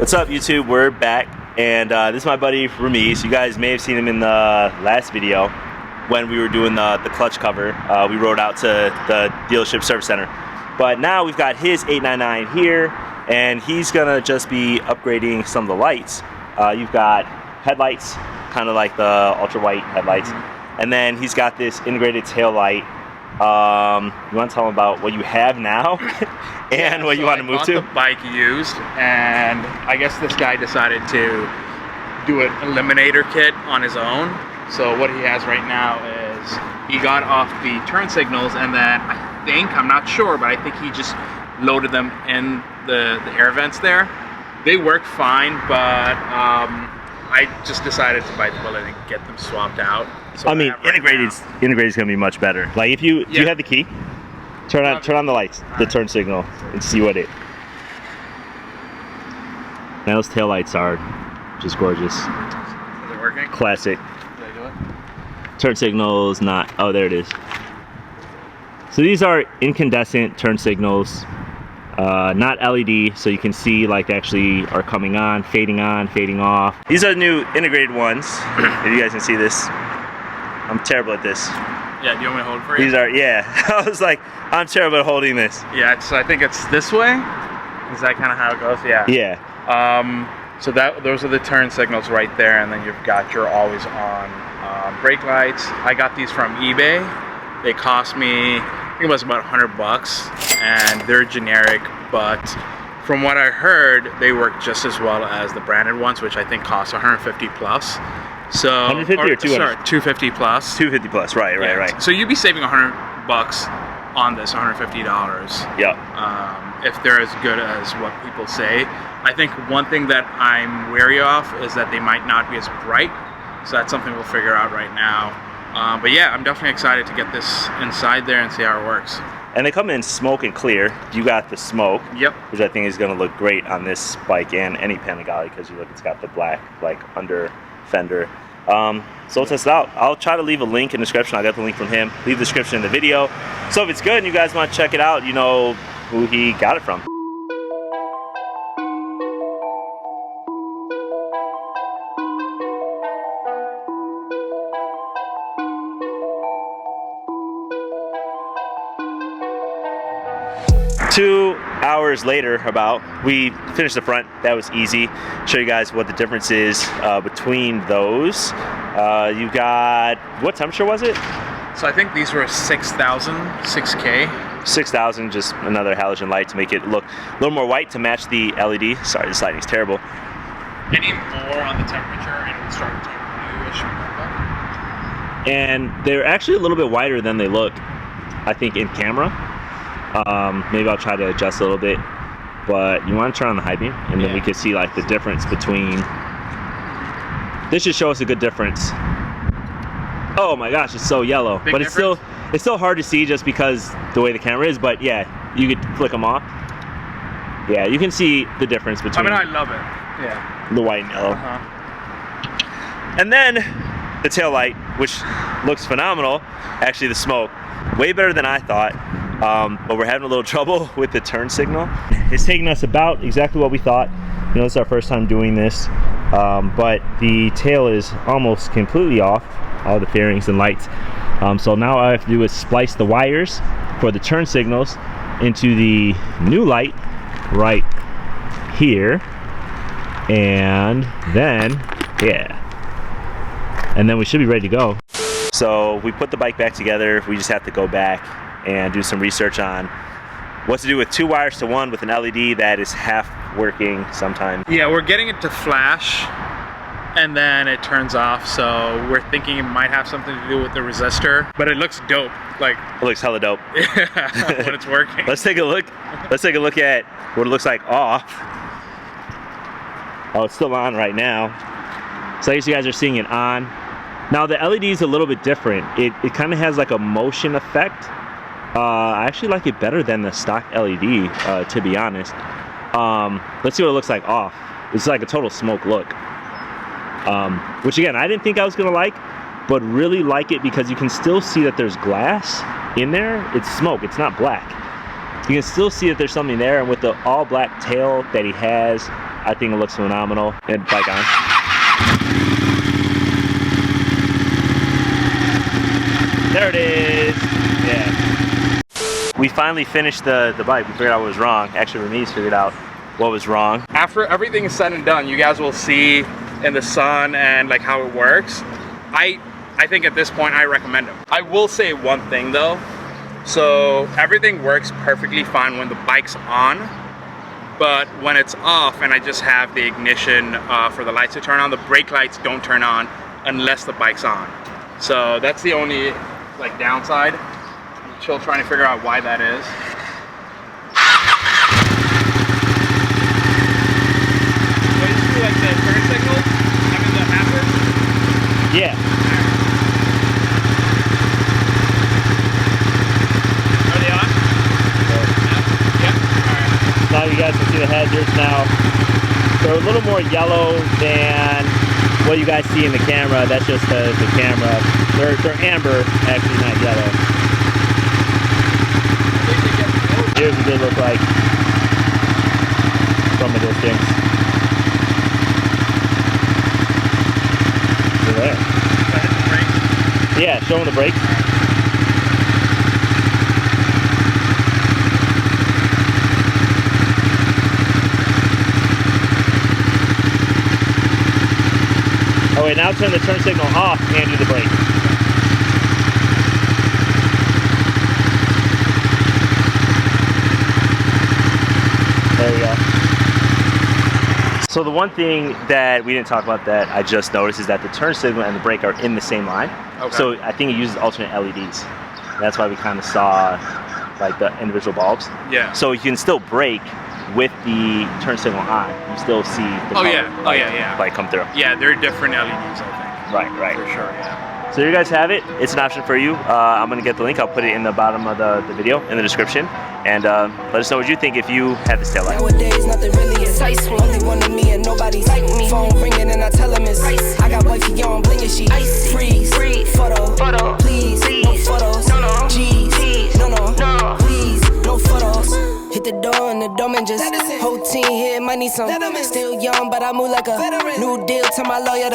What's up, YouTube? We're back, and this is my buddy Ramiz. You guys may have seen him in the last video when we were doing the clutch cover. We rode out to the dealership service center, but now we've got his 899 here, and he's gonna just be upgrading some of the lights. You've got headlights, kind of like the ultra white headlights, and then he's got this integrated tail light. You want to tell him about what you have now and what you want to move to? I bought the bike used, and I guess this guy decided to do an eliminator kit on his own. So what he has right now is he got off the turn signals, and then I'm not sure, but I think he just loaded them in the air vents there. They work fine, but I just decided to bite the bullet and get them swapped out. So I mean, integrated's gonna be much better. Like if you, do you have the key? Turn on the lights, the turn signal, and see what it. Now those tail lights are just gorgeous. Is it working? Classic. Did I do it? Turn signals, not. Oh, there it is. So these are incandescent turn signals, not LED, so you can see like they actually are coming on, fading off. These are the new integrated ones. If you guys can see this. I'm terrible at this. Yeah, do you want me to hold it for you? These are, yeah. I was like, I'm terrible at holding this. Yeah, I think it's this way. Is that kind of how it goes? Yeah. Yeah. So those are the turn signals right there, and then you've got your always on brake lights. I got these from eBay. They cost me, I think it was about 100 bucks, and they're generic, but from what I heard, they work just as well as the branded ones, which I think cost 150 plus. So 150 or 200? Sorry, 250 plus. 250 plus, right. So you'd be saving 100 bucks on this, $150. Yeah. If they're as good as what people say. I think one thing that I'm wary of is that they might not be as bright. So that's something we'll figure out right now. But yeah, I'm definitely excited to get this inside there and see how it works. And they come in smoke and clear. You got the smoke, yep, which I think is going to look great on this bike and any Panigale, because you look, it's got the black like under fender. So we'll test it out. I'll try to leave a link in the description. I got the link from him. Leave the description in the video. So if it's good and you guys want to check it out, you know who he got it from. Two hours later, we finished the front. That was easy. Show you guys what the difference is between those. You got, what temperature was it? So I think these were 6,000, 6K. 6,000, just another halogen light to make it look a little more white to match the LED. Sorry, this lighting's terrible. Any more on the temperature and it would start to turn bluish purple. And they're actually a little bit whiter than they look, I think, in camera. Maybe I'll try to adjust a little bit, but you want to turn on the high beam, and then we can see like the difference between. This should show us a good difference. Oh my gosh, it's so yellow, but it's still hard to see just because the way the camera is. But yeah, you could flick them off. Yeah, you can see the difference between. I mean, I love it. Yeah. The white and yellow. And then the tail light, which looks phenomenal. Actually, the smoke, way better than I thought. But we're having a little trouble with the turn signal. It's taking us about exactly what we thought. You know, it's our first time doing this, but the tail is almost completely off, all the fairings and lights. So now all I have to do is splice the wires for the turn signals into the new light right here, and then, and then we should be ready to go. So we put the bike back together. We just have to go back and do some research on what to do with two wires to one with an LED that is half working sometimes. Yeah, we're getting it to flash and then it turns off, so we're thinking it might have something to do with the resistor, but it looks dope. Like, it looks hella dope. Yeah, when it's working. Let's take a look. Let's take a look at what it looks like off. Oh, it's still on right now. So I guess you guys are seeing it on. Now the LED is a little bit different. It kind of has like a motion effect. I actually like it better than the stock LED, to be honest. Let's see what it looks like off. It's like a total smoke look. Which again, I didn't think I was gonna like, but really like it because you can still see that there's glass in there. It's smoke, it's not black. You can still see that there's something there, and with the all black tail that he has, I think it looks phenomenal. And bike on. There it is. Yeah. We finally finished the bike. We figured out what was wrong. Actually, Ramiz figured out what was wrong. After everything is said and done, you guys will see in the sun and like how it works. I think at this point I recommend them. I will say one thing though. So everything works perfectly fine when the bike's on, but when it's off and I just have the ignition for the lights to turn on, the brake lights don't turn on unless the bike's on. So that's the only like downside. I'm still trying to figure out why that is. So you just do like the turn signal, I mean the hazard? Yeah. Are they on? Yep. Alright. Now you guys can see the hazards now. They're a little more yellow than what you guys see in the camera. That's just the camera. They're amber, actually not yellow. Here's what they look like from a distance. They're there. Yeah, show them the brakes. Oh wait, now turn the turn signal off and do the brake. There we go. So the one thing that we didn't talk about that I just noticed is that the turn signal and the brake are in the same line. Okay. So I think it uses alternate LEDs. That's why we kind of saw like the individual bulbs. Yeah. So you can still brake with the turn signal on. You still see the yeah. light come through. Yeah, they're different LEDs, I think. Right. For sure, yeah. So you guys have it. It's an option for you. I'm gonna get the link. I'll put it in the bottom of the video in the description. And let us know what you think if you had this taillight. Nowadays, nothing really excites me. Only one of me and nobody's like me. Phone ringing and I tell him it's ice. I got wifey on bling and she freeze. Photo. Please. No photos. No. G's. No. Please. No photos. Hit the door and the domain just whole team here might need some. Still young, but I move like a new deal to my lawyer.